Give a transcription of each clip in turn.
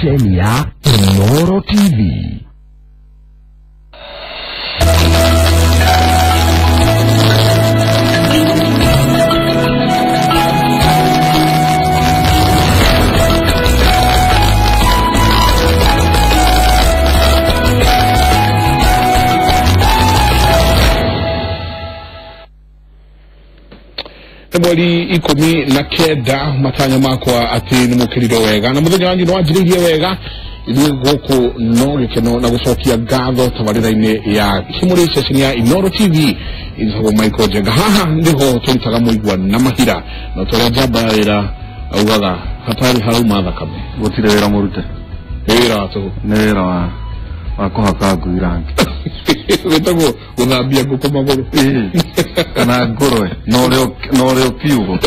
Stesheni ya Inooro TV. Mweri ikumi na kenda matanya makwa ati nimukiriro wega na muthenya wanyu no anjiririe wega ili guku no gikeno na gucokia ngatho tabarira-ini ya Kimuri Stesheni ya Inooro TV izabo Michael Jenga haha ndiho turitaga muigwa na mahira na tora jabara augaga hatari haruma thakame gutire wira murute wira tu nera wa kuhaka nguirangi wetago unaambia nguko maguru kana ngorwe no leo piugo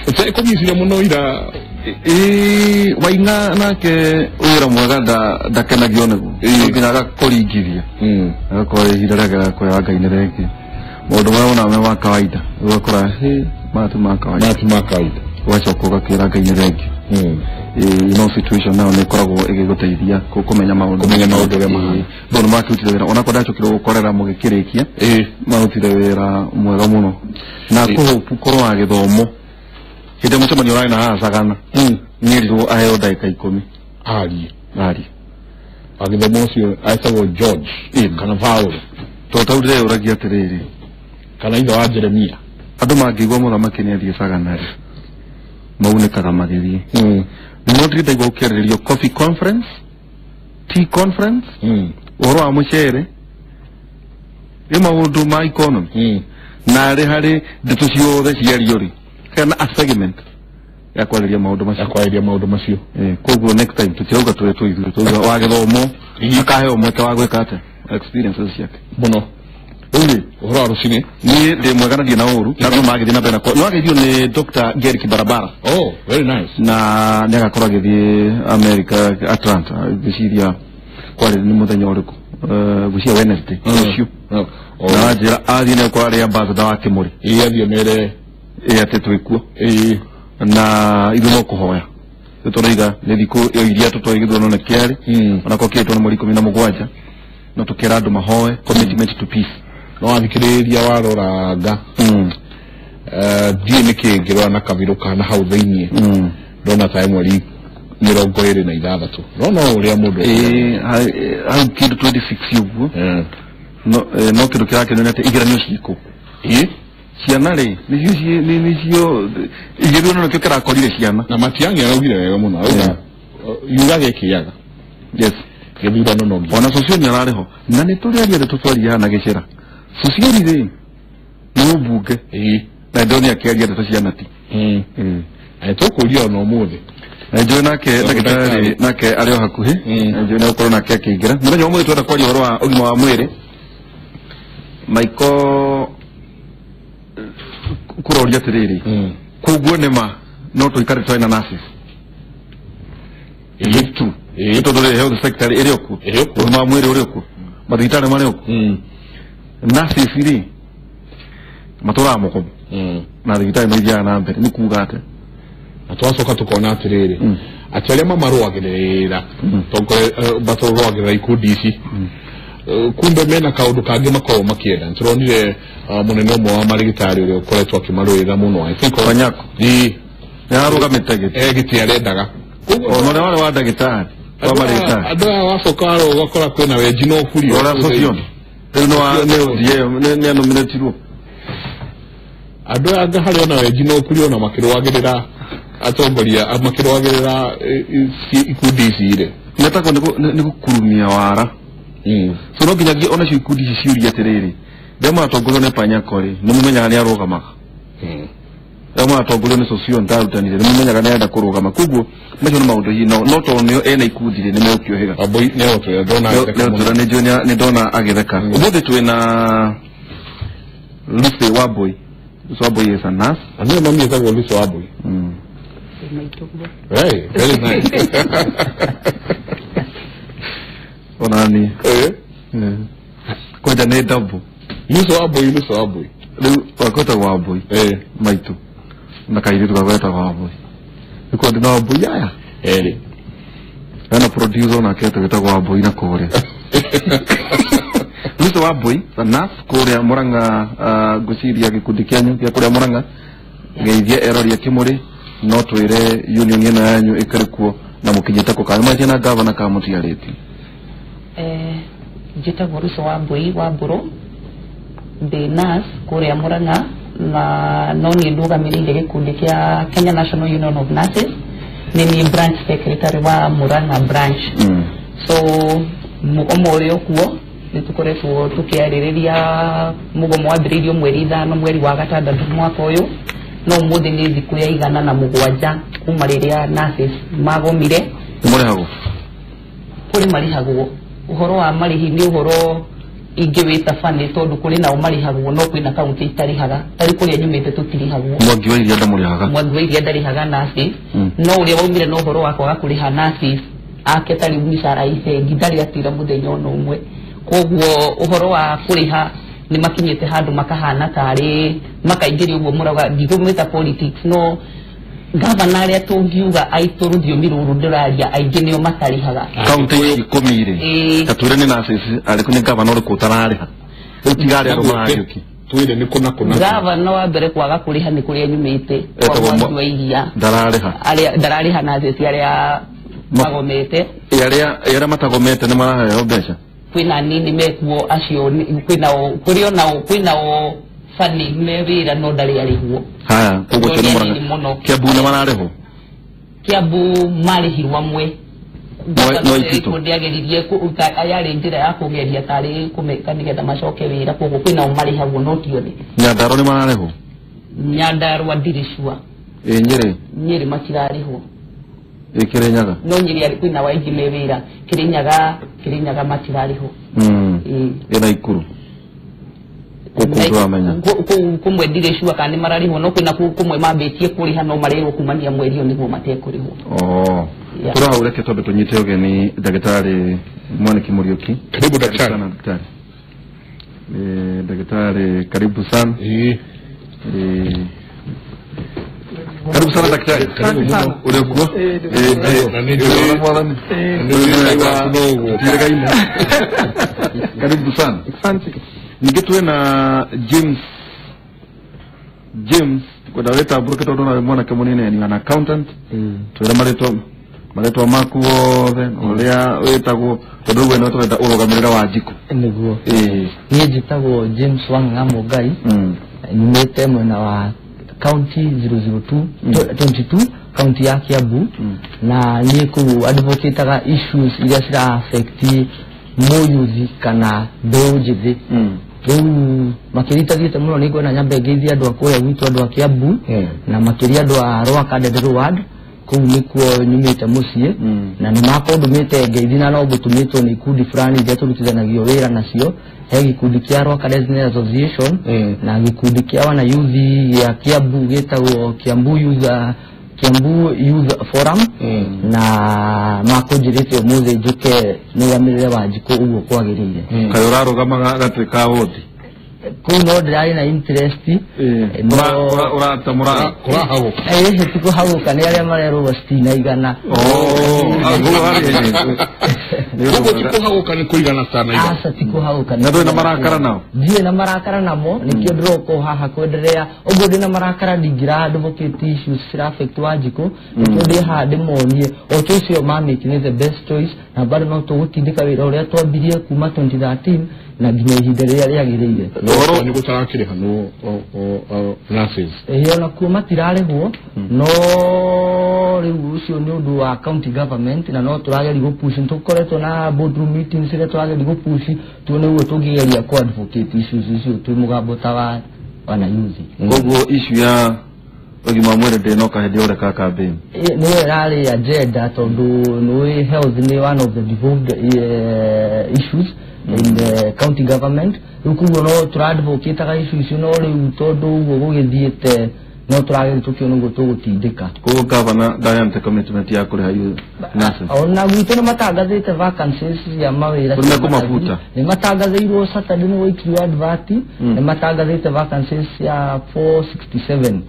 ese komisiyo muno ira waina nake wira mwega ndakena gione nginaga kuringithia akore hiraraga kwa wagaine reki mundu waona me wa kawaida ukora matu ma kawaida wachoka kira gaine reki no situation now ne korago egiguteithia kumenya maundu ya mahana bono makutire wira ona kodacho kiro gukorera mugikirekia marutire wira mwega muno na kuhupu koro agithomo hinde mucemanio rai na hasagana nyirirwo aheo daika 10 ari agithomo cio aitagwo George kana Paul totaurire uragia tiriri kana itho wa Jeremia andu mangigwa muthamaki ni athie sagana ri maunikaga magithie Notri they go carry your coffee conference, tea conference, oro amuchere. Ema wodu my economy. Na rehare detusio the yari. Kana a segment. Ya kwaleria maudo masio. Kogo next time tuchoga tu wage mo. Akahe omweka wagwe kate. Experiences yake. Bono. Oro arusini ni de mwagana di nauru na magi dina bena ko no age ni Dr. Gary Kibarabara. Oh, very nice. Na nega korage di America Atlanta bisiria kwale ni muthenya uriku gucia Wednesday issue na jira adine kwale ya ambassador wa Kimuri athie mere atetwikuo na igimo kuhoya tutoriga ne diko iria tutoigithwo na kiari ona ko kitu na muri 17 na tukira andu mahoe commitment to peace no athikiriria waroranga die nikingirwa na kabiru kana hau thiini ndona ta mweri 26 no uria mundu ai kidu 26 uguo no kidu kirake nene ate igeranio ciko ciana ri nicio igeranio no kikira korire ciana na matiangi araugire wega muno auga yurage kiyaga yes kibira no ona socio ni arariho na ni turi aria tutwaria na gicira sociality no buge na ndoni akiagia ndeto ciana ti tukuria no muthi njo nake ndagitari nake ario hakuhi njo na ukorona nake akigira muthenya umwe twenda kwaria horo wa ugima wa mwiri maiko kuroria tiriri kuguo nema no tuikare twaina nasi tu tondore health sector irioku ugima mwiri urioku mathitari marioku nasi siri matora moko na thigitari no ijana na mbere ni kuga ate atwacoka tukona atiriri atwaria mamarwagirira tongo batorwagirira ikundi ici kumbe mena kaundu kangi makoro makienda nturonire munene umwe wa marigitari uria ukoretwo akimarwira muno I think Kanyako yarugamite giti arendaga ono wale wa ndagitari wa marigitari andu wacokaro ugakora kwina wenji no kurio ora socio ne nominatirwo andu anga hari ona wenji no kurio na makirwagirira atongoria makirwagirira ikundi icire netako ni gukurumia wara so no ginyagi ona cio ikundi ici ciuria atiriri ndema atongorio ne panyakori ni mumenyaga ni arugamaga ndema atongorio ne socio ndarutanire ni mumenyaga ni enda kurugama kuguo macio ni maundu hi no to nio ena ikundi ni mekiohega aboi ne oto ndona ne jonia ni ndona agitheka umuthi twina Lucy Waboi Waboi is a nurse ani mami etago Lucy Waboi hey very nice onani kwa jana double Lucy Waboi lu wakota Waboi maitu na kairitu kwa Waboi niko ndina Waboi yaya ana producer na kete gitagwa boy na kore Luso wa boy na kore Muranga guciria gikundi kyanyu kya kore Muranga geithia error ya Kimuri no twire union ino yanyu ikarikuo na mukinyita ko kalma jena governor ka mutiareti jita Luso wa boy wa buro de nas kore Muranga na noni nduga milinde gikundi kya Kenya National Union of Nurses ni branch secretary wa Muranga branch so Migomo leo kuo nitukoretwo tukiaririria Migomo wa radio mweri 5 mweri wa gatandatu mwaka uyu no muthi ni thiku ya 107 kuma riria nurses magomire murihago kuri marihagwo uhoro wa marihi ni uhoro ingewita fane tondu kuri na umarihagwo no kwina kaunti itarihaga tari kuri anyumite tutirihagwo mwagiwa iria ndamurihaga mwagiwa iria ndarihaga nurses no uria waumire no uhoro wa kwaga kuriha nurses ake tari mishara ise ngidari atira muthenya ono umwe kogwo uhoro wa kuriha ni makinyete handu makahana tari makaingiri ugo muraga ndigumita politics no governor ya tungiuga aituruthio miruru ndiraria aingi nio matarihaga kaunti ikomire tature ni nurses ari kuni governor ko tarariha utigari arumahayuki twire ni kuna governor wa mbere kwaga kuriha ni kuri anyumite kwa iria darariha nurses aria magomete yaria matagomete ni marahayo mbeca kwina nini mekuo acio kwina o fani mewira no ndari arihwo haya kugo cyo Muranga Kiambu na marareho Kiambu marihirwa mwe no itito kundiageririe ku ayari njira ya kugeria tari kumeka nigetha macoke wira kugo kwina o marihagwo no tione Nyandaro ni marareho Nyandaro ndirishwa nyeri matirariho Kirinyaga no nyiri ari kwina waigi mewira Kirinyaga matirariho ina ikuru kukuamenya kumwe ndirishwa kandi marariho no kwina kumwe mabetie kuri hano marero kumania mwerio nigo matekuriho kura ureke tobe tunyite ogeni daktari Mwana Kimurioki karibu daktari daktari karibu sana karibu sana daktari uliokuwa karibu sana asante nikitwe na James kwa daleta buruka todo na Mwana Kimunine ni an accountant twera mareto makuo oria wetagwo todo we no twenda urugamirira wa jiko niguo ni jitagwo James Wanga Mugai nimete mwena wa county 002 22 county ya Kiambu na ni ku advocate issues ila sira affect moyuzi kana beojithi makirita thite muno ni ngona nyambe ngeithi andu akuya gwitu andu a Kiambu na makiria andu a Rwaka Ndendero ward kuu nikuo nyumite mucie na ni makondumite ngeithi na no gutumitwo ni ikundi fulani iria turutithanagio wira nacio he gikundi kia Rwaka Residents Association na gikundi kia wana youth ya Kiambu gitagwo Kiambu Youth Forum na makunjirite umuthi njuke ni yamirire wa jiko ugo kwagirire kayo rugamaga gatwika wodi kuno ndari na interest uratamura kurahago tiko hago kana aria marero wastina igana kugo tiko hago kana kuigana sana igana asa tiko hago kana nado na marakara nao die na marakara namo nikio ndroko haha kwenderea ogo ndina marakara dingira advocate issues sira affect wajiko nikio ndi hande monie otucio mamikine the best choice na bado no tugutindika wira uria twambirie kuma 2013 na ginya ihinda riria riagirire oro ni gutarakire hano nurses ona kuma tirarehwo no riu ucio ni undu wa county government na no turageri go push tukoretwo na boardroom meetings ria turageri go push tuone ugo tungigeria ku advocate issues icio tu mugambo tawa wana yuzi gogo issue ya ogima mwere de no kahedi ore ka campaign ni rally agenda tondu no health ni one of the devolved issues in the county government ukugo no advocate ga issues no ri tondu ugo gugithiete no turage tukiongo tugutindika ko governor Diane commitment ya kuri hayu nasa ona gwito na matagathite vacancies ya mawira kuna ko mafuta ni matagathirwo Saturday ni wiki advert ni matagathite vacancies ya 467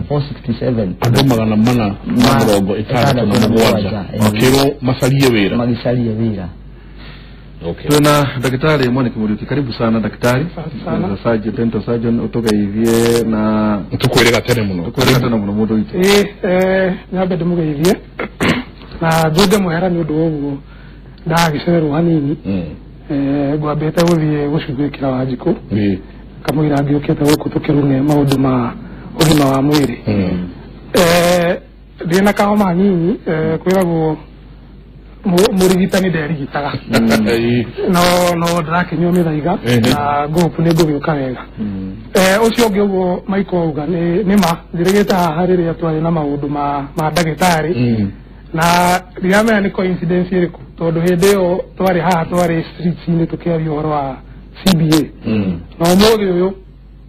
467 ando magana mana marogo itatu na mugwanja akiro masalie wira magisalie wira. Okay. Tuna daktari Mwani Kimuri, karibu sana daktari. Surgeon, dental surgeon utoka hivye na tukueleka tena muno. Tukueleka tena muno mudo ite. Nyabe dumuga hivye. Na joge muhera ni udogo da gisero hanini. Gwa beta wovie gushugurikira wajiko. Kama iragio keta woko tukerune maudu ma ugima wa mwiri. Dina kama nyinyi kwirago Murigitani de Arigitaga. No drake nyomi daiga na group ne gobi ukawega. Osio gyo Michael uga ne ma diregeta harire ya twali na maudu ma dagitari. Na riame ni coincidence iriku. Todo hedeo twari streets ni tukea yoro wa CBA. Na omogi yo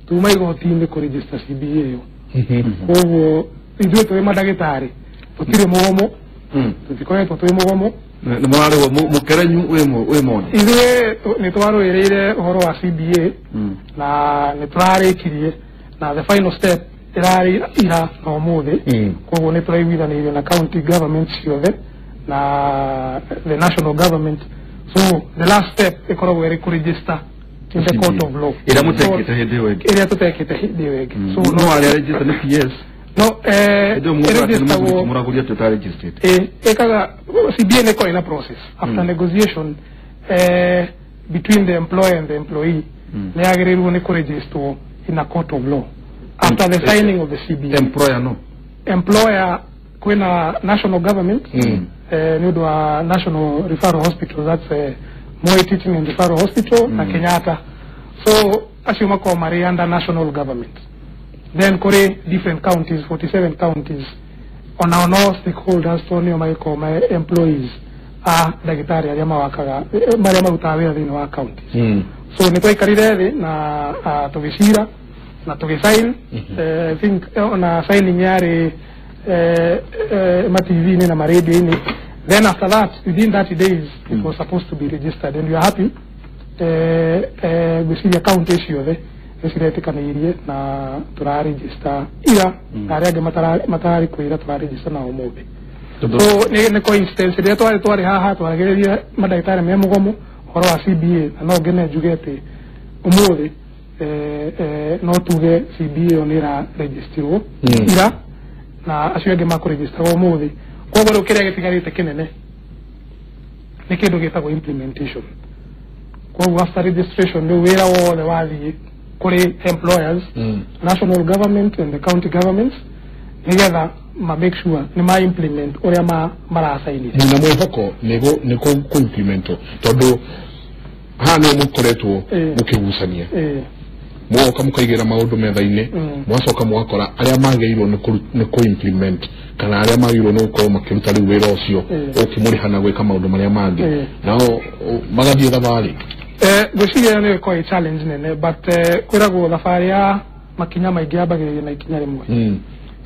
tumaigo tinde ko register CBA yo. Owo idwe to madagitari. Tutire momo. Tutikoye to momo. Mwale wa mukerenyu wemo Iwe nitwaro erere horo wa CBA na nitware kirie na the final step irari ira no muthe kogo nitware witha ni na county government ciothe na the national government, so the last step ikoro were ku register in the court of law ira mutekete hedewege ira tutekete hedewege so no ale register ni PS no muragulia total registered ekaga CBA neko in a process after negotiation between the employer and the employee ne agreeru ne ko register in a court of law after the signing of the CBA. Employer kwena national government niudo wa national referral hospital, that's Moi Teaching and Referral Hospital na Kenyatta, so asuma ko mari under national government. Then kore different counties, 47 counties, on our stakeholders, Tony my employees, daktari aliyama wakaga, mariyama utawira dhini wa counties. So niko ikaride na tovisira, na tovisign, I think na signing yari ma TV ni na ma radio ini. Then after that, within 30 days, it was supposed to be registered, and we are happy. We see the account issue there. Esirete na turari register ira ariage matari kuira turari register na omobe. So ne coincidence de twari haha twarageria madaitare me Migomo horo wa CBA no gene jugete omobe no tuge CBA onira registero ira na asiage mako register omobe kogo ro kere getigarite kenene ne kedo getago implementation kogo after registration no wera all the wali kore employers, national government and the county governments together make sure ni ma implement ore ma mara saini ni na hoko nego ko implemento todo hano mukoretwo mukigusania mo kamukaigera maudu methaine mwacoka mwakora aria mageirwo ni ko implement kana aria magirwo no ko makiruta ri wira ucio ukimurihana gweka maudu maria mangi nao magathie thabari. Gushiya ne ko challenge nene, but kwirago thafari ya makinya maingi abagirire na ikinya rimwe.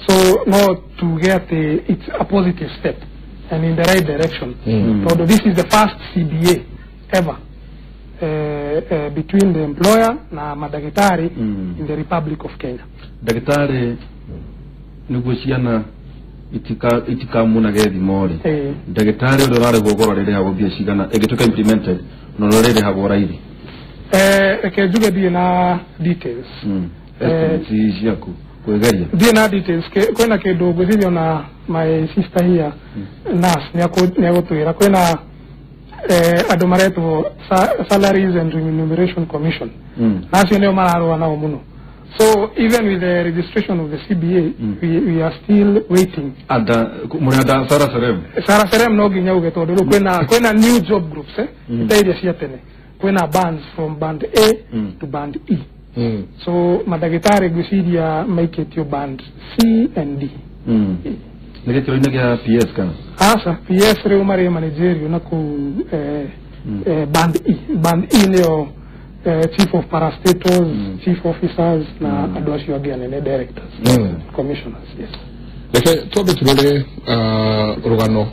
So no, to get it's a positive step and in the right direction. So this is the first CBA ever between the employer na madaktari in the Republic of Kenya. Daktari negotiana itika muna gedi mori. Daktari dorare gogora rede hago biashigana egetoka implemented no rede hago raidi. Ke juga na details. Yako kuegaria. Na details ke kwena ke dogo hivyo na my sister here nurse nyako tuira kwena adomareto salaries and remuneration commission. Nasi ndio mararo na muno. So even with the registration of the CBA, we are still waiting. Ada murada Sara Serem no ginya ugeto do kwena new job groups itaire siatene. Kwena bands from band A to band E. So madaktari gusidia make it your band C and D. Ngeto inaga PS kana. Asa PS re umare manager na ku band E. Band E leo chief of parastatals, chief officers, na adwasio again and directors, commissioners. Yes. Leke tobe tulole rugano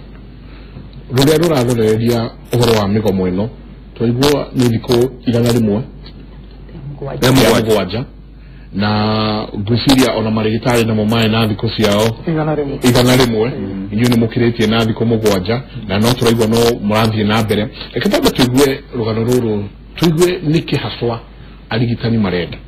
rure dia ohoro wa Migomo ino toigwa ni thiko igana rimwe mugwanja na gusiria ona marigitari na mumae na thiko ciao igana rimwe inyu ni mukiretie na thiko mugwanja na no turaigwa no muranthie na mbere leke tobe tuigwe rugano ruru tuigwe niki haswa arigitani marenda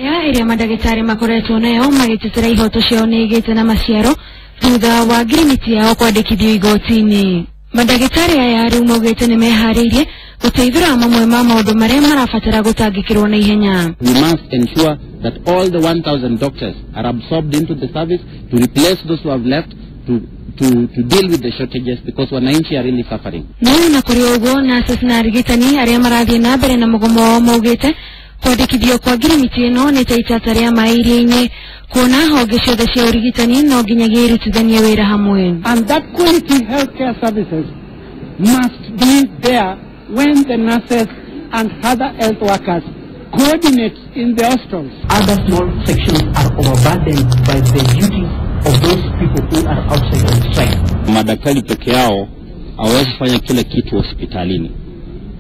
ya area madagitari makoretwo nayo magititira ihoto ciao nigite na maciaro thutha wa ngirimiti yao kwandikithio igoti-ini. Madagitari aya riu maugite ni mehariirie guteithira mamwe ma maundu maria marabatara gutangikirwo na ihenya. We must ensure that all the 1,000 doctors are absorbed into the service to replace those who have left to deal with the shortages because wananchi are really suffering. Na kuri uguo nurses na arigitani aria marathie na mbere na mugomo wao maugite kwandikithio kwa ngirimiti ino ni ta itata ria mairia-ini kuona honge ciothe cia urigitani no nginyagia irutithanie wira hamwe. And that quality healthcare services must be there when the nurses and other health workers coordinate in the hospitals. Other small sections are overburdened by the duties of those people who are outside on strike. Madaktari peke yao hawezi fanya kila kitu hospitalini.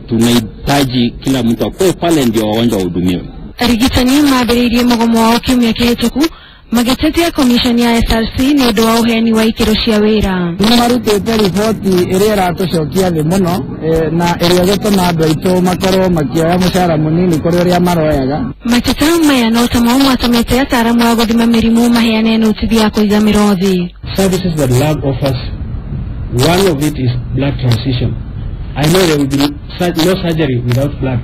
Tunahitaji kila mtu akwe pale ndio wagonjwa wahudumiwe. Arigitani mambĩrĩirie mugomo wao kiumia kĩhĩtũku magĩtetia commission ya SRC nĩ ũndũ wa ũheani wa ikĩro cia wĩra. Nĩ marutĩte riboti ĩrĩa ĩratũcokia thĩ mũno na ĩrĩa gũtũma andũ aitũ makorwo makĩoya mũcara mũnini kũrĩ ũrĩa maroyaga. Mateta maya no ta mau matũmĩte ataaramu a gũthima mĩrimũ maheane notithi ya kũiga mĩrothi. Services that lab offers, one of it is blood transfusion. I know there will be no surgery without blood,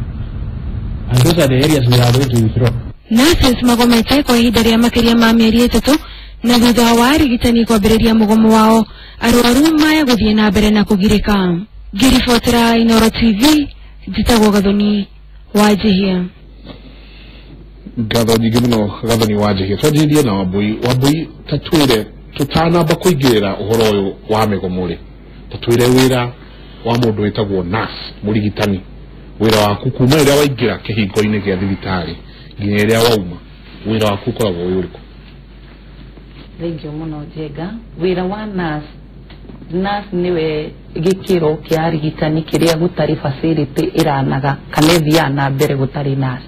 and those are the areas we are going to withdraw. Nurses magomete kwa ihinda rĩa makĩria ma mĩeri ĩtatũ na thutha wa arigitani kwambĩrĩria mugomo wao arwaru maya gũthiĩ na mbere na kũgirĩka. Ngiribotera Inooro TV njĩtagwo Gathoni Wanjihia. Gatho nyingĩ mũno Gathoni Wanjihia twanjĩrĩrie na Wambui tatwĩre tũtanamba kũingĩrĩra ũhoro ũyũ wa mĩgomo-rĩ tatwĩre wĩra wa mũndũ wĩtagwo nurse mũrigitani wĩra waku kuma rĩrĩa waingĩra kĩhingo-inĩ gĩa thibitarĩ nginya rĩrĩa wauma wĩra waku ũkoragwo wĩ ũrĩkũ? Thengiũ mũno Njenga. Wĩra wa nurse nĩwe gĩkĩro kĩa arigitani kĩrĩa gũtarĩ facility ĩranaga kana ĩthiaga na mbere gũtarĩ nurse.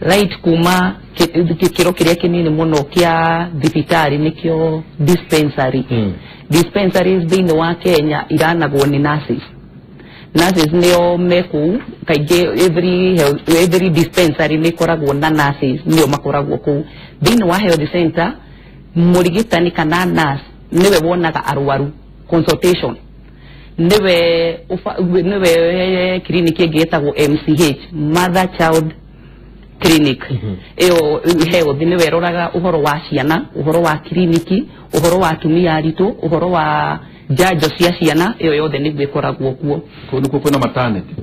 Right kuma gĩkĩro kĩrĩa kĩnini mũno kĩa thibitarĩ nĩkĩo dispensary. Dispensaries thĩinĩ wa Kenya iranagwo nĩ nurses. Nurses nĩo mekũu kaingĩ every dispensary nĩkoragwo na nurses nĩo makoragwo kũu. Thĩinĩ wa health center mũrigitani kana nurse nĩwe wonaga arwaru consultation. Nĩwe clinic ĩngĩ ĩtagwo MCH, Mother Child Clinic. Ĩyo health nĩwe ĩroraga ũhoro wa ciana, ũhoro wa kliniki, ũhoro wa atumia aritũ, ũhoro wa njanjo cia ciana, ĩyo yothe nĩguo ĩkoragwo kuo. Kũndũ kwĩna maternity.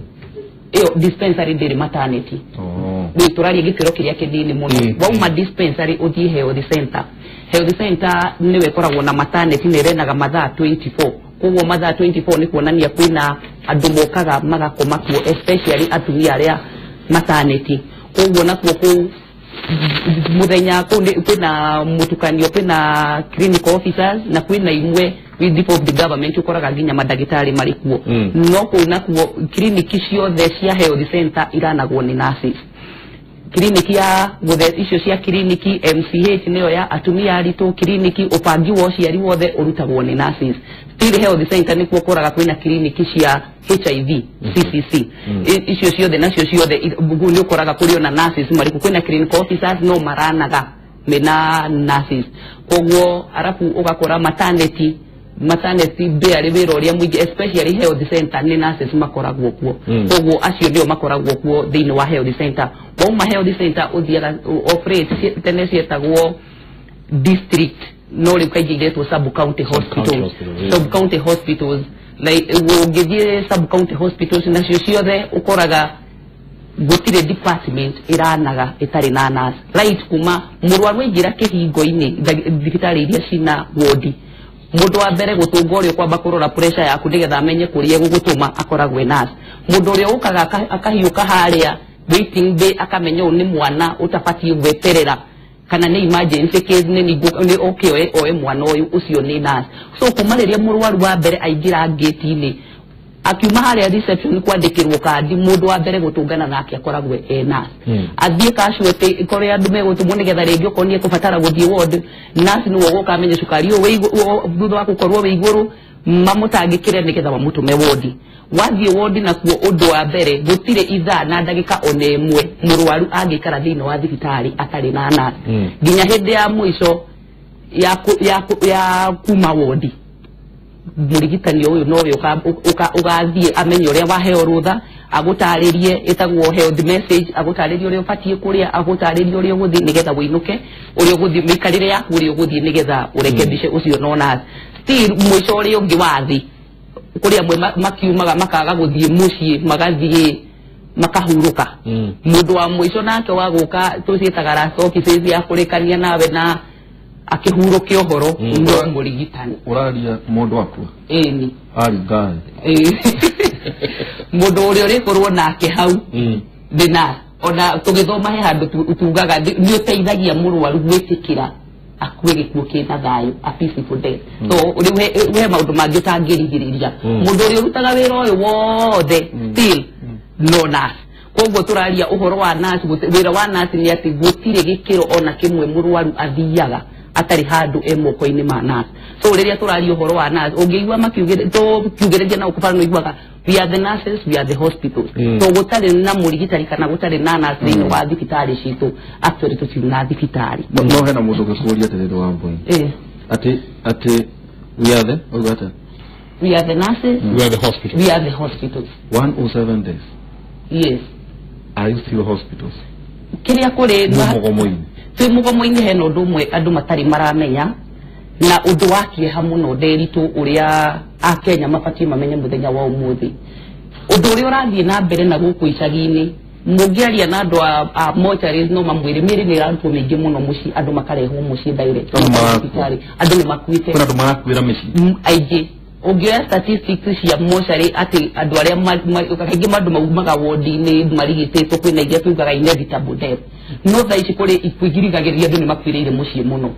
Ĩyo dispensary ndĩrĩ maternity. Tũraria gĩkĩro kĩrĩa kĩnini mũno. Wauma dispensary ũthiĩ health center. Health center nĩwe ĩkoragwo na maternity nĩ ĩrenaga mathaa 24. Koguo mathaa 24 nĩ kuonania kwĩna andũ mokaga magakoma kuo, especially atumia arĩa maternity. Koguo nakuo kũu muthenya kwĩna mũtukanio, kwĩna clinical officers na kwĩna imwe with people of the government ukoraga nginya madagĩtarĩ marĩ kuo. No kũu nakuo kliniki ciothe cia health center iranagwo nĩ nurses. Kliniki ya icio cia kliniki MCH nĩyo ya atumia aritũ, kliniki ũbangi wa ũciari wothe ũrutagwo nĩ nurses. Still health center nĩkuo ũkoraga kwĩna kliniki cia HIV, CCC. Icio ciothe nacio ciothe nĩ ũkoraga kũrĩ ona nurses marĩ kuo. Kwĩna clinical officers no maranaga mena nurses. Koguo arafu ũgakora maternity barĩ wĩra ũrĩa mũingĩ, especially health center nĩ nurses makoragwo kuo. Koguo acio nĩo makoragwo kuo thĩinĩ wa health center. Wauma health center ũthiaga operate tene cietagwo district, no rĩu kaingĩ iretwo sub county hospitals. Sub county hospitals like ũngĩthiĩ sub county hospitals nacio ciothe ũkoraga gũtirĩ department ĩranaga ĩtarĩ na nurse. Right kuma mũrwaru aingĩra kĩhingo-inĩ thibitarĩ iria cina wodi mundu wa mbere gutunga urio kwamba kurora pressure yaku nigetha amenye kuria gugutuma akoragwe nurse mundu urio ukaga akahiuka haria waiting bay akamenya ni mwana utafatie gweterera kana ni emergency case ni okay oe mwana uyu ucio ni nurse so kumariria murwaru wa mbere aingira gate-ini akiuma haria reception kwandikirwo kandi mundu wa mbere gutungana nake akoragwe nurse athie kashwete ikore andu megutumwo nigetha ringi okonie kubatara guthie ward nurse ni wogo kamenya cukari thutha wa gukorwo we iguru mamutangikire nigetha bamutume ward wathie ward na kuo undu wa mbere gutire ithaa na ndagika onemwe murwaru angikara thini wa thibitari atari na nurse ginya hindi ya mwisho ya kuma ward murigitani uyu no ugathie amenye uria waheo rutha agutaririe etagwo health message agutaririe uria ufatie kuria agutaririe uria guthie nigetha winuke uria guthie mikarire yaku uria guthie nigetha urekebishe ucio nona still mwisho uria ungi wathi kuria mwe makiumaga makaga guthie mucii magathie makahuruka mundu wa mwisho nake waguka tucietaga last office ya kurekania nawe na akihuruke ohoro no murigitani uraria mundu waku ni Arigitani mundu uria urikorwo nake hau dina ona tugithoma he handu utugaga ni uteithagia murwaru gwitikira akue gikuo kina thayu a peaceful death so we maundu mangi tangirigiriria mundu uria urutaga wira uyu wothe still no nurse koguo turaria uhoro wa nurse wira wa nurse ni ati gutire gikiro ona kimwe murwaru athiaga atari handu emoko-ini ma nurse so riria turaria uhoro wa nurse ungiigua makiugereria na ukubara no iguaga we are the nurses, we are the hospitals so gutari na murigitari kana gutari na nurse thini wa thibitari citu actually tuti na thibitari no hena mundu gikuria terero wa mboi ati we are the nurses, we are the hospitals, we are the hospitals 107 days yes are you still hospitals kiria kuri mugomo-ini tu mugomo-ini hena undu umwe andu matari maramenya na undu wakieha muno nderitu uria a Kenya mafatie mamenye muthenya wa umuthi undu uria urathie na mbere na guku icagi-ini mungiaria na andu a mortuaries no mamwire miri ni rantu mingi muno muci andu makarehwo muci direct andu ni makuite kuna andu marakuira mici aige ungioya statistics cia mortuary ati andu aria kaingi mandu maumaga ward-ini marigititwo kwina iria tugaga inevitable death no tha ici kuri ikwigirigagiria andu ni makwirire muci muno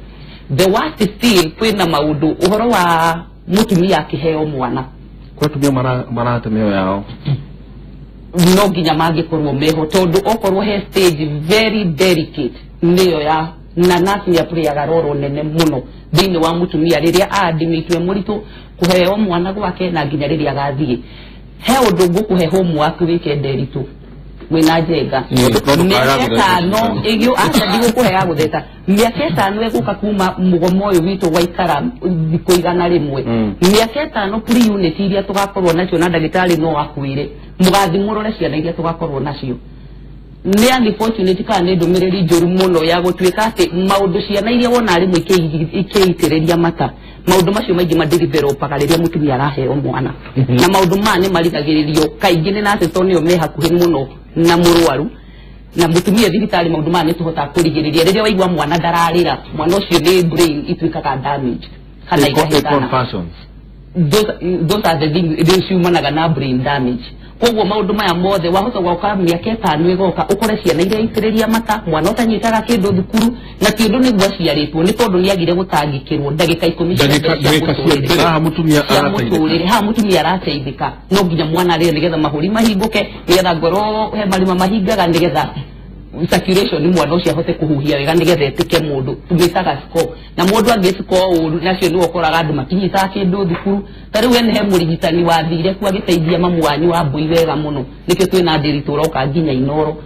the worst still kwina maundu uhoro wa mutumia akiheo mwana kwa tumia marate meo yao no ginya mangikorwo meho tondu okorwo he stage very delicate niyo ya na nasi ya priaga roro nene muno thini wa mutumia riria adimitwe muritu kuheo mwana gwake na ginya riria gathie he undu ngukuhe homework weekend eritu wina jenga miaka tano igio ata ndigukuhea gutheta miaka tano eguka kuma mugomo uyu witu waikara thikũ igana rimwe miaka tano pre unit iria tugakorwo nacio na ndagitari no akuire mugathimurore ciana iria tugakorwo nacio ni unfortunate kana ni ndumiriri njuru muno ya gutuika ati maundu ciana iria wona rimwe ikeitiriria mata maundu macio maingi madevelopaga riria mutumia araheo mwana na maundu mane marigagiririo kaingi ni nase tonio me hakuhi muno na murwaru na mutumia thibitari maundu mane tuhota kurigiriria riria waigwa mwana dararira mwana ucio ni brain ituikaga damage kana igahitana those are the things humanaga na brain damage koguo maundu maya mothe wahota gwaka miaka tano igoka ukore ciana iria itiriria mata mwana utanyitaga kindu thukuru na kindu ni gwaciaritwo ni tondu ni agire gutangikirwo ndagika 10 mutumia arateithika no nginya mwana rire nigetha mahuri mahinguke nigetha ngoro he marima mahingaga nigetha circulation mwana ucio ahote kuhuhia wega nigetha etike mundu tumitaga score na mundu angiscore uru nacio ni ukoraga andu makinyita kindu thukuru tari we he murigitani wathire ku agiteithia mamu wanyu wa mbui wega muno nikio twina ndiritura uka nginya Inooro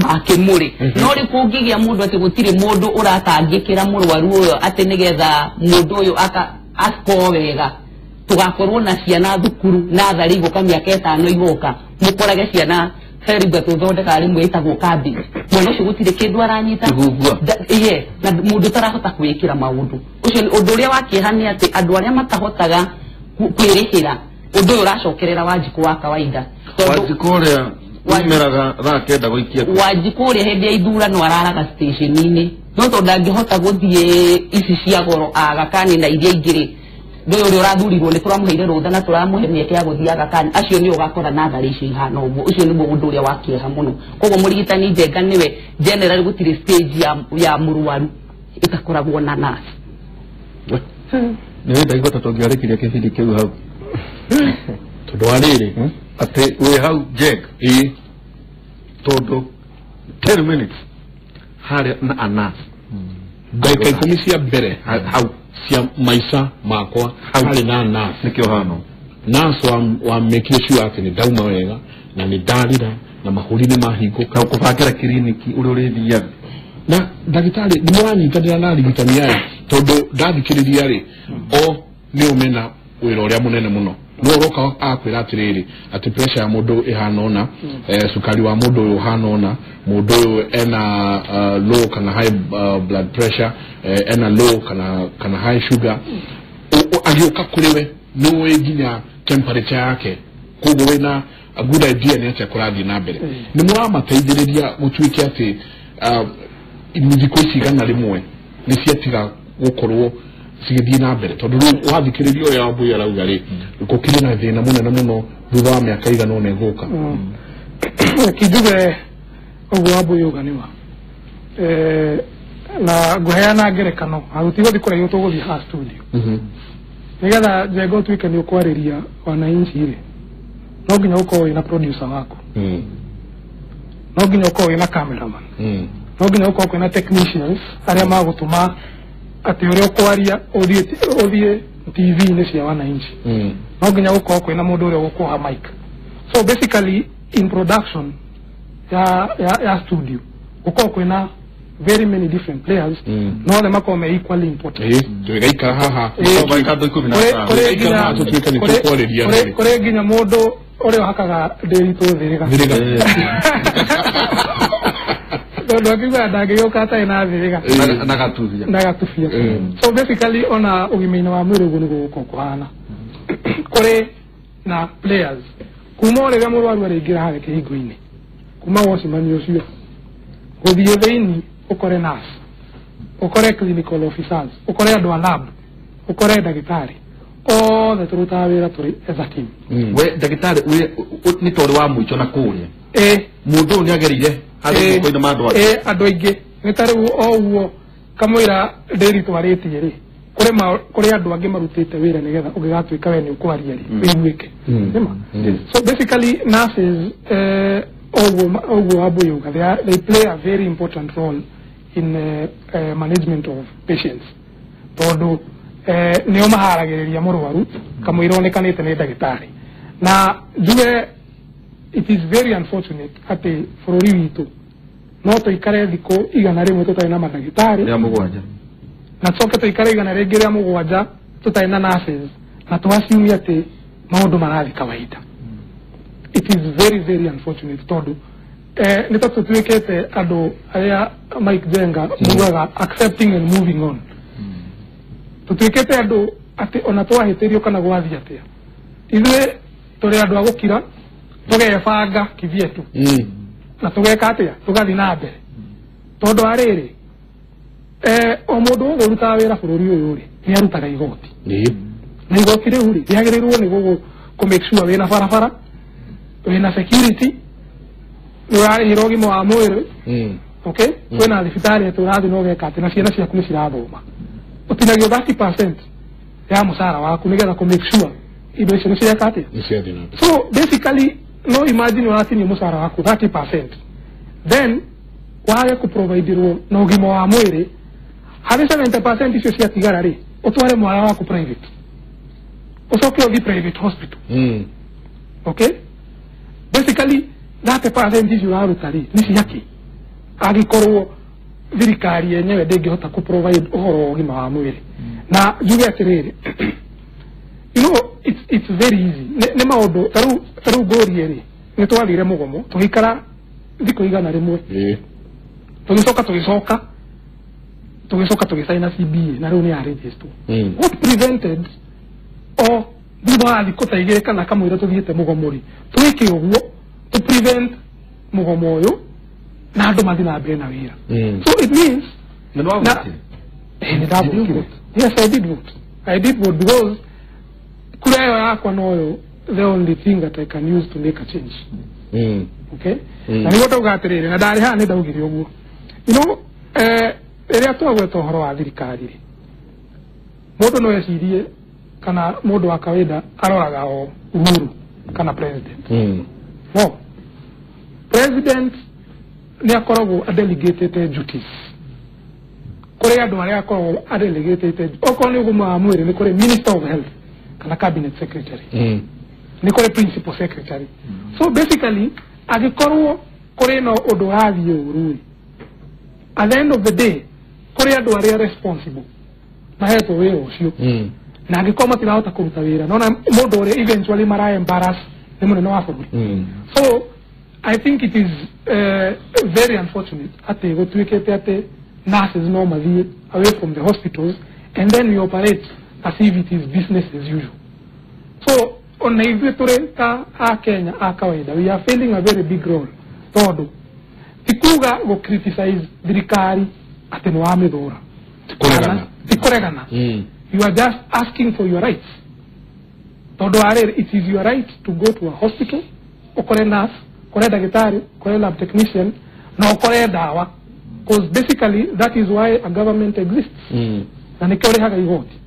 wa Kimuri no ri kungigia mundu ati gutire mundu uratangikira murwaru uyo ati nigetha mundu uyu score wega tugakorwo na ciana thukuru na thari guka miaka 5 igoka mukorage ciana Heriga tuthondeka rimwe itagwo kambi mwana ucio gutire kindu aranyita na mundu tarahota kwikira maundu ucio undu uria wakihani ati andu aria matahotaga kwirihira undu uyu uracokerera Wanjiku wa kawaida Wanjiku uria umeraga rakenda guikia Wanjiku uria hindi ya ithurano araraga station-ini no tondu angihota guthie ici cia goro agakani na iria ingiri ndio uri urathurirwo ni turamuheire rutha na turamuhe mieke ya guthiaga kanya acio ni ugakora na thari icio ihana uguo ucio ni mundu uria wakieha muno koguo murigitani njenga niwe general gutire stage ya muruaru itakoragwo na nurse ni ndaigua tutongiarekiria kibindi kiu hau tondu ariri ati we hau jeg tondu 10 minutes hari na anas ndagika ikumi cia mbere hau cia maica makwa hari na nas nikio hano nas wa make sure ati ni dauma wega na ni dalira na mahuri ni mahinguka kubangira kliniki uri thiaga na ndagitari ni mwanyitanira na arigitani aya tondu ndathikiriria ri o ni umena wira uria munene muno no roka akwira atiriri ati pressure ya mundu ihana ona sukari wa mundu uyu hana ona mundu uyu ena low kana high blood pressure ena low kana high sugar agioka kuriwe no eginya temperature yake kugo wena a good idea ni ati akurathi na mbere ni muramateithiriria gutuike ati imuziko cigana rimwe ni ciatiga gukorwo cigithii na mbere tondu wathikiririo ya mbuya rauga ri gukiri na thina munene muno thutha wa miaka igana ona iguka kijuge uguo ambuya uganiwa na guheana ngerekano agutigo thikora yo tuguthii ha studio nigetha jego tuike ni ukwariria wananchi ri no nginya ukorwo ina producer wako no nginya ukorwo ina cameraman no nginya ukorwo ina technicians aria magutuma ati uri okwaria odie TV ni cia wananchi no nginya ukorwo ina mundu uri ukuha mic so basically in production ya studio ukorwo ina very many different players no them are equally important tugaika haha kore ginya mundu uri hakaga derito thiriga ndo kiba ndagioka ta ina thiriga na gatufia so basically ona ugimina wa mwiri guno guko kuhana kore na players kuma ore ga murwaru aringira hage kihingo-ini kuma wocimani ucio guthie thiini ukore nurse ukore clinical officers ukore andu a lab ukore ndagitari othe turutaga wira turi as a team we ndagitari ni tori wa muico na kuria mundu ni agerire ari ko ina mandu andu aingi ni tari oguo kamwira nderi twaritie ri kuri andu angi marutite wira nigetha ugigatuika we ni ukwaria ri wigwike so basically nurses oguo abuyuga they play a very important role in management of patients tondu nio maharagiriria murwaru kamwira onekanite ni ndagitari na juge it is very unfortunate ati fururi witu no to ikare thiko igana rimwe tutai na mandagitari ya mugwanja na tsoke to ikare igana ringi ria mugwanja tutai na nurses na twasiumia ati maundu marathi kawaida it is very very unfortunate tondu nita tutuikete andu aya Mike Jenga mugaga accepting and moving on tutuikete andu ati ona twahitirio kana gwathi atia ithe turi andu agukira tugefanga kivyetu na tugeka atia tugathi na mbere tondu ariri o mundu uguruta wira bururi uyu ri ni arutaga igoti na igoti riu ri riagirirwo ni gugu ku make sure wina barabara wina security urarihira ugima wa mwiri okay wena thibitari turathi no geka ati na ciana ciaku ni cirathoma utinagio 30% ya musara waku nigetha ku make sure indo icio ni ciaka ati so basically no imagine uratini musara waku 30% then wage ku provide ro no ugima wa mwiri hari 70% icio cia tigara ri utware mwana waku private ucoke uthi private hospital okay basically that percentage you are utari ni yaki agikorwo thirikari yenyewe ndengihota ku provide uhoro ugima wa mwiri na juge atiriri you know it's very easy ne maundu taru gori eri ni twalire mugomo tuhikara thiko igana rimwe tugicoka tugisaina CBA na riu ni register what prevented or thutha thiko taigire kana kamwira tuthiete mugomori twike uguo to prevent mugomo uyu na andu mathi na mbere na wira so it means yes I did vote because kura yakwa noyo the only thing that I can use to make a change. Okay? Na nigo tugatirire na ndari ha ni ndaugire uguo. You know, area twagweta uhoro wa thirikari ri. Mundu no ecirie kana mundu wa kawaida aroraga o Uhuru kana president. No. President ni akoragwo delegated duties. Kore andu aria akoragwo delegated okorwo ni uguma mwiri ni kore Minister of Health kana Cabinet Secretary. Ni kore Principal Secretary. So basically agikorwo kore no undu rathie uru. At the end of the day kore andu aria responsible na heto wira ucio. Na agikoma tirahota kuruta wira. Nona mundu uri eventually mara embarrass ni munene wa bururi. So I think it is very unfortunate at the nurses normally away from the hospitals and then we operate as if it is business as usual. So on the Kenya akawaida we are playing a very big role. Todo tikuga go criticize dirikari ateno amedora tikoregana. You are just asking for your rights. Todo it is your right to go to a hospital okore nurse kore daktari kore lab technician na kore dawa, because basically that is why a government exists. Na nikore haga igoti.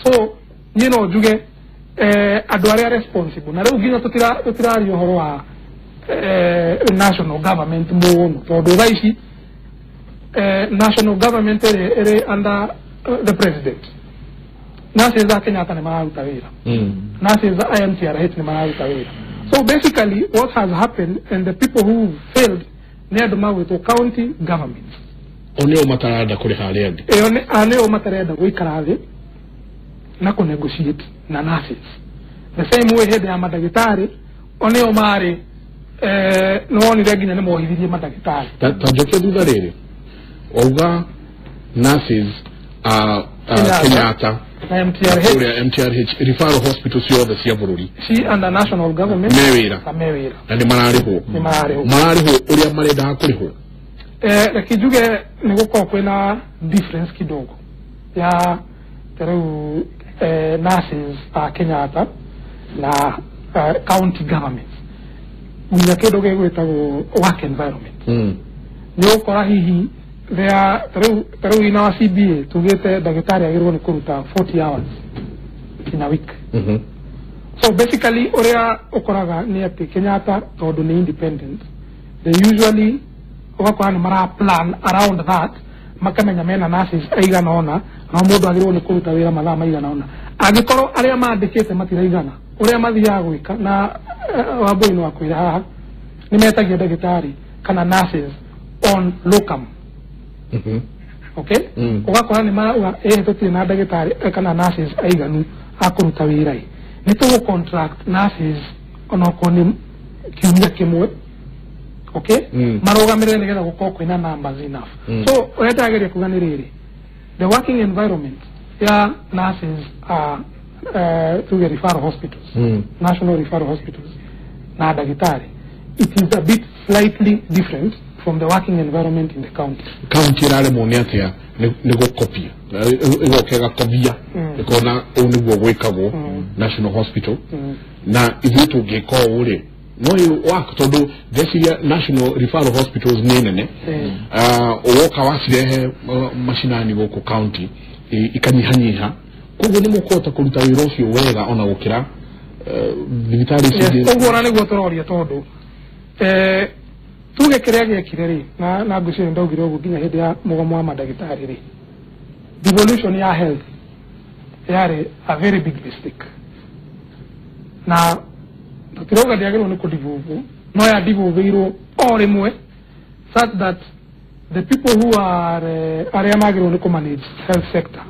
So you know juge adware responsible na ruginga tutira yohoro wa national government mo to do raishi national government ere under the president. Nasi za Kenya tane mara utawira. Nasi za IMTRH ni mara utawira. So basically, what has happened, and the people who failed near the with the county governments. Oneo matarada kuri haliadi. Oneo matarada kuri karade na ko negotiate na nurses. The same way head ya madagitari oneo mare no ni regina ne mo hidiri madagitari. Tajoke dudarere. Oga nurses Kenyatta. MTRH referral hospital sio the Siabururi. She and the national government. Mewira. Na ni marariho. Marariho uri amareda hakuriho. Kijuge niguko kwena difference kidogo. Ya teru nurses Kenyatta na county government. Unya kidogo gwetago work environment. Nyo kora hihi there teru ina CBA tugete daktari agirwo ni kuruta 40 hours in a week. So basically orea okoraga ni ati Kenyatta todo ni independent. They usually wakwana mara plan around that makamenya mena nurses aiga naona na mundu agirwo ni kuruta wira mathaa maiga naona agikoro aria mandikite matiraigana orea mathia gwika na waboino akwira haha ni metagia daktari kana nurses on locum. Okay? Ugakora ni mara tuti na daktari kana nurses aiganu akuruta wira i ni to contract nurses ono koni kiumia kimwe. Okay? Marogamire ni getha gukoko kwina numbers enough. So ureta ageria kuganirire the working environment ya nurses are to the referral hospitals, national referral hospitals na daktari, it is a bit slightly different from the working environment in the county. County rale moniatia nego copy. Ego kega kopia. Ego na onigwo gwekago national hospital. Na ivitu geko ule. No you work todo desiria national referral hospitals nene. Owoka wasire mashinani goko county ikanyihanyiha. Kugo ni mukota kuruta wirofi wega ona gukira military city. Kugo rani gotororia todo. Tuge kirege kireri na gushire ndogiro guginya hede ya mugomo wa madagitari ri. Devolution ya health yare a very big mistake. Na tukiroga diageno ni kudivuvu no ya divuvu all mwe such that the people who are magiro ni manage health sector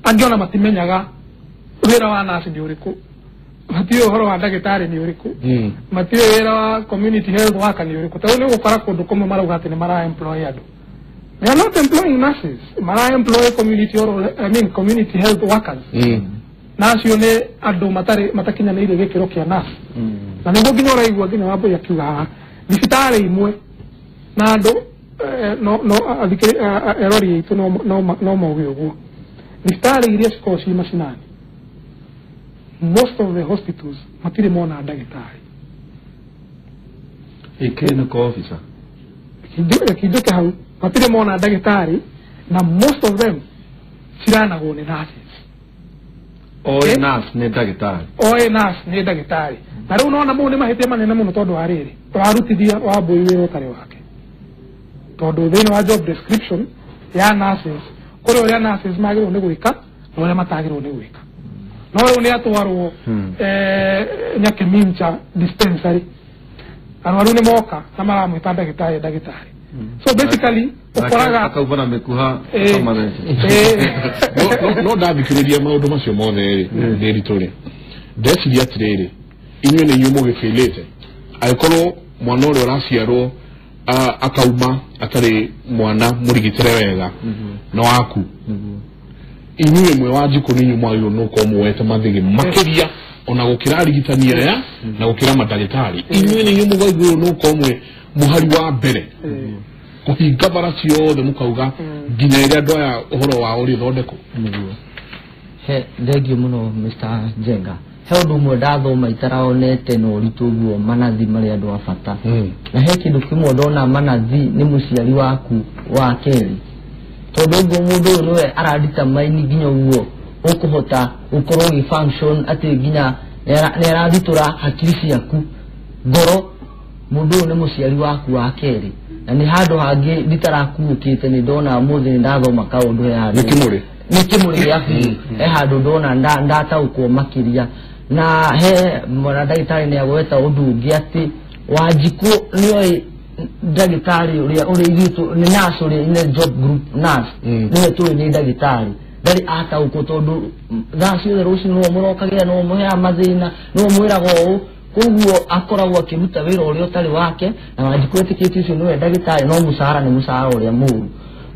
angiona matimenyaga wira wa nasi ndi uriku matio horo wa dagitari ni uriku matio wira wa community health worker ni uriku tawo ni gukora kundu komo maruga ati ni mara employed. They are not employing nurses. Mara employ community health workers. Nasi yone ado matakinya na ile gekero kia nasi. Na nego ginyora igwa gina wabo ya kiuga disitare imwe na ado no adike errori itu no mo wiugo disitare iria sikosi mashinani most of the hospitals matire mona ndagitari ikene ko officer kidogo hau matire mona ndagitari na most of them sirana go ni nurses nurse ne ndagitari nurse ne ndagitari na riu unaona mu ni mahite manene muno tondu hariri turarutithia wa boiwe rotari wake tondu thini wa job description ya nurses kuri uria nurses magirwo ni gwika na uria matagirwo ni gwika no riu ni atwarwo nyake mincha dispensary arwaru ni moka na maramwita ndagitari so basically ukoraga akaubana mekuha kama no ndabikiriria maundu macio mothe ndirituri ndeciria atiriri inyuĩ nĩ inyuĩ mũgĩbĩlĩte agĩkorwo mwana ũrĩa ũraciarwo akauma atarĩ mwana mũrigitĩre wega na waku inyuĩ mwe wa njiko nĩ inyuĩ mwagĩrĩirwo nĩ gũkorwo muoete mathĩgĩ makĩria ona gũkĩra arigitani aya na gũkĩra mandagĩtarĩ inyuĩ nĩ inyuĩ mũgĩrĩirwo nĩ gũkorwo mwe mũhari wa mbere kũhinga bara ciothe mũkauga nginya rĩrĩa andũ aya ũhoro wao rĩthondekwo he thengio mũno Mr. Njenga he ũndũ ũmwe ndathoma itaraonete na ũritũ guo manathi marĩa andũ a bata na he kĩndũ kĩmwe ndona manathi nĩ mũciari waku wa kerĩ tondũ ũguo mũndũ ũyũ nĩwe arandita maini nginya ũguo ũkũhota ũkorwo ũgĩ-function atĩ nginya nĩ arathitũra hakiri ciaku ngoro mũndũ ũyũ nĩ mũciari waku wa kerĩ na nĩ handũ hangĩ nditarakuũkĩte nĩ ndona mũthĩ nĩ ndathoma kaũndũ he handũ nĩ Kimuri gĩaku he handũ ndona ndataũkwo makĩria na he ndagĩtarĩ nĩ agweta ũndũ ũngĩ atĩ Wanjikũ nĩoĩ ndagĩtarĩ ũrĩa ithuĩ nĩ nurse ũrĩa ine job group nurse nĩwe tũĩ nĩ ndagĩtarĩ ndarĩ ataũkwo tondũ thaa ciothe rũciinĩ no mũrokagĩra no mũheaga mathĩna no mwĩraga ũũ koguo akoragwo akĩruta wĩra ũrĩa ũtarĩ wake na Wanjikũ etĩkĩtie ũcio nĩwe ndagĩtarĩ no mũcara nĩ mũcara ũrĩa mũũru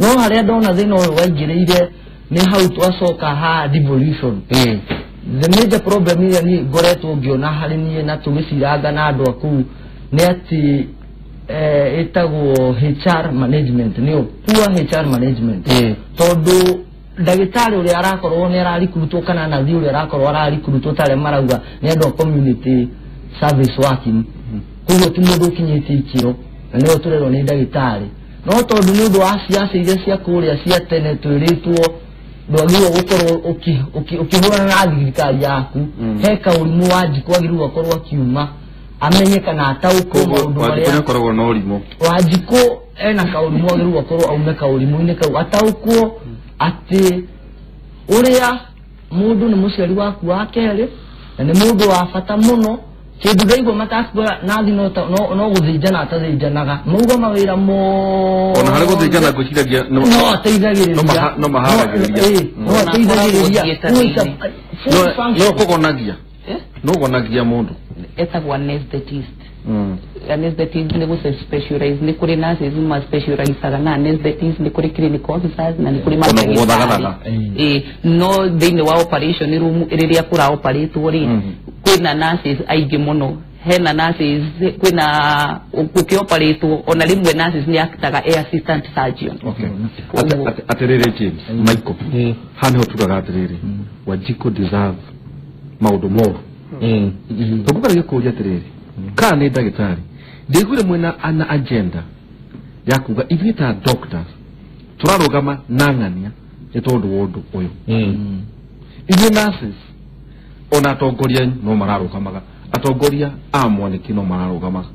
no harĩa ndona thĩna ũyũ waingĩrĩire nĩ hau twacoka ha devolution the major problem ĩrĩa niĩ ngoretwo ngĩona harĩ niĩ na tũgĩciranga na andũ a kũu nĩ atĩ ĩtagwo HR management nĩyo poor HR management tondũ ndagĩtarĩ ũrĩa arakorwo nĩ ararikurutwo kana nathi ũrĩa arakorwo ararikurutwo tarĩ marauga nĩ andũ a community service working koguo ti mũndũ ũkinyĩtie ikĩro na nĩo tũrerwo nĩ ndagĩtarĩ no tondũ nĩ ũndũ wa ciaca iria cia kũrĩa cia tene twĩrĩtwo ndwagĩrĩirwo gũkorwo ũkĩhũrana na thirikari yaku he kaũrimũ Wanjikũ agĩrĩirwo akorwo akiuma amenye kana ataũkwo maũndũ marĩa akoragwo na ũrimũ Wanjikũ ena kaũrimũ agĩrĩirwo akorwo aume kaũrimũ-inĩ kau ataũkwo atĩ ũrĩa mũndũ nĩ mũciari waku wa kerĩ na nĩ mũndũ wa bata mũno kĩndũ ndaigua matakuga nathi no gũthĩnjana atathĩnjanaga mauga mawĩra ona harĩ gũthĩnjana ngwĩciragia no ateithagĩrĩria no maharagĩrĩria no ateithagĩrĩria no kũgonagia no gonagia mũndũ etagwo anesthetist anesthetist nĩ gũ-specialize nĩ kũrĩ nurses ma-specializaga na anesthetist nĩ kũrĩ clinical officers na nĩ kũrĩ mandagĩtarĩ no thĩinĩ wa operation room rĩrĩa kũra-operatwo rĩ kwĩna nurses aingĩ mũno hena nurses kwĩna gũkĩ-operatwo ona rĩmwe nurses nĩ aktaga assistant surgeon atĩrĩrĩ James Michael hana ũtugaga atĩrĩrĩ Wanjikũ deserve maũndũ moru tũkũgara gĩkũria atĩrĩrĩ kana nĩ ndagĩtarĩ ndĩgwire mwena ana agenda ya kuga ithuĩ ta doctors tũrarũgama na ng'ania nĩ tondũ wa ũndũ ũyũ ithuĩ nurses ona atongoria no mararũgamaga atongoria a mwanĩki no mararũgamaga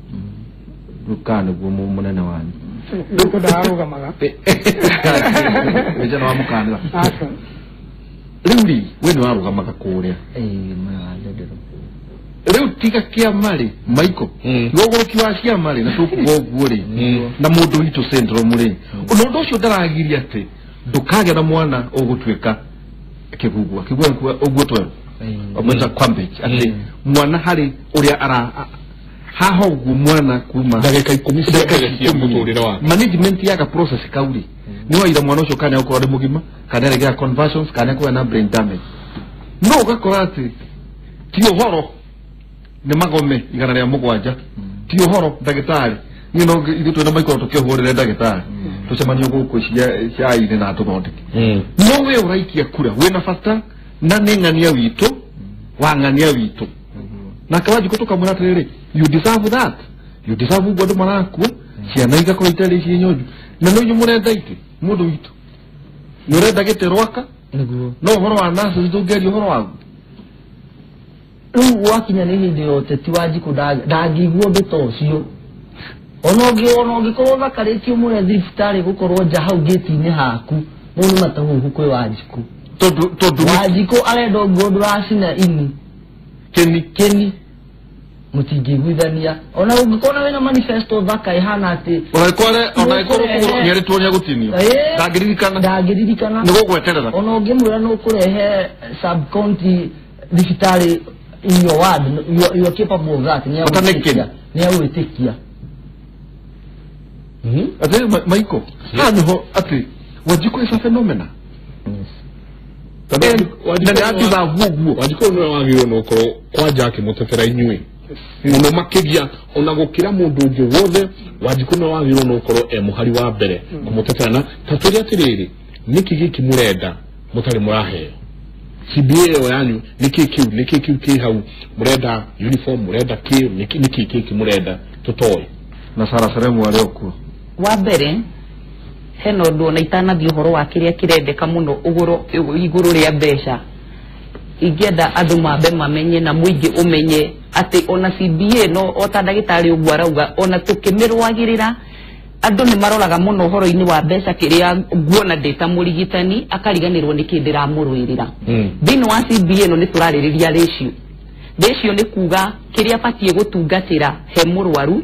kana nĩguo mũnene wanyu ndarũgamaga wĩjana wa mũkanĩra rĩu we nĩ warũgamaga kũrĩa rĩu tiga kĩama rĩ Michael gũgũrũki wa kĩama rĩ na tũkuga ũguo rĩ na mũndũ witũ syndrome rĩ ũndũ ũcio ndaragiria atĩ ndũkagĩa na mwana ũgũtuĩka kĩgugua ũguo twero ometa kwambĩki atĩ mwana harĩ ũrĩa haha ũguo mwana kuma ndagĩka 10 cia mũtũrĩre wake management yaga process kaurĩ nĩ waira mwana ũcio kana ũkorwo arĩ mũgima kana arĩgĩa conversions kana kuwa na brain damage no ũgakora atĩ ti ũhoro nĩ magome igana rĩa mũgwanja ti ũhoro ndagĩtarĩ niĩ no ithuĩ twĩna Michael tũkĩhũrĩre ndagĩtarĩ tũcemanio gũkũ cia-inĩ na tũthondeke no we ũraikia kura wĩna bata na nĩ ng'ania witũ wangania witu na kawaji kutoka muratere you deserve that you deserve godo maraku ciana igakora itari cinyoju na no murenda ite mundu witu murenda giterwaka no horo wa nasa ndugeri horo wa wakinya ni hindi yote tiwaji kudagiguo betocio onogi ko bakareti umure thifitari gukorwo nja hau gate-ini haku mundu matahu kwe wajiku todo wajiku arendo godo racina ini keni mutigiguithania ona ungikona wena manifesto thaka ihana ati onaikore nyeretwo nya gutinio ndagiririkana nigo gweterera ona ngimwira no kurehe sub county thifitari in your ward you are capable of that ni awitikia ate maiko hano ati wajiku is a phenomena wajiko no wagiro no ko kwaja kimutetera inyui muno makigia ona gukira mundu ungi wothe wajiko no wagiro no ko muhari wa mbere kumuteterana taturi atiriri niki giki murenda mutari murahe CBA yanyu niki ki hau murenda uniform murenda ki niki murenda tutoi na sara seremu arioku wa mbere heno ndo na itana bi horo wa kiria kirendeka muno iguru ria mbeca ingenda andu mambe mamenye na muingi umenye ati ona CBA no ota ndagitari ugwarauga ona tukimirwagirira andu ni maroraga muno horo-ini wa mbeca kiria nguona ndeta murigitani akariganirwo ni kindira murwirira thini wa CBA no ni turaririria ratio ni kuga kiria patie gutungatira he murwaru